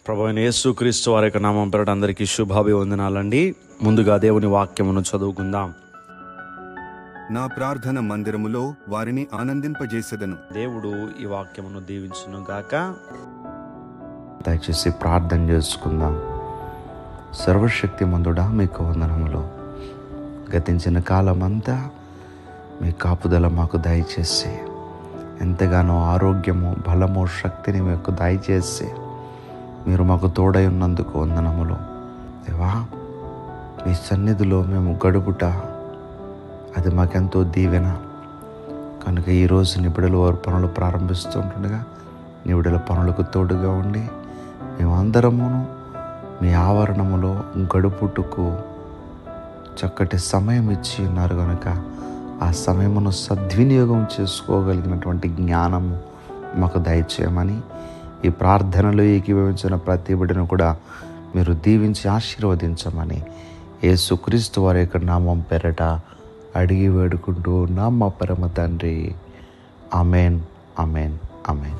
ప్రభువైన యేసుక్రీస్తు వారి యొక్క నామం పేరట అందరికీ శుభాభివందనాలండి. ముందుగా దేవుని వాక్యమును చదువుకుందాం. నా ప్రార్థన మందిరములో వారిని ఆనందింపజేసెదను. దేవుడు ఈ వాక్యమును దీవించును గాక. దయచేసి ప్రార్థన చేసుకుందాం. సర్వశక్తిమంతుడా, మీకు వందనములు. గతించిన కాలమంతా మీ కాపుదల మాకు దయచేసి, ఎంతగానో ఆరోగ్యము, బలము, శక్తిని మీకు దయచేసి మీరు మాకు తోడై ఉన్నందుకు వందనములు. దేవా, మీ సన్నిధిలో మేము గడుపుట అది మాకెంతో దీవెన కనుక ఈరోజు నిబిడలు వారు పనులు ప్రారంభిస్తుండగా నిబిడల పనులకు తోడుగా ఉండి మేమందరమును మీ ఆవరణములో గడుపుటకు చక్కటి సమయం ఇచ్చి ఉన్నారు కనుక ఆ సమయమును సద్వినియోగం చేసుకోగలిగినటువంటి జ్ఞానము మాకు దయచేయమని, ఈ ప్రార్థనలో ఏకీభవించిన ప్రతి బిడ్డను కూడా మీరు దీవించి ఆశీర్వదించమని యేసుక్రీస్తు వారి యొక్క నామం పేరట అడిగి వేడుకుంటూ ఉన్నాం మా పరమ తండ్రి. Amen, amen, amen.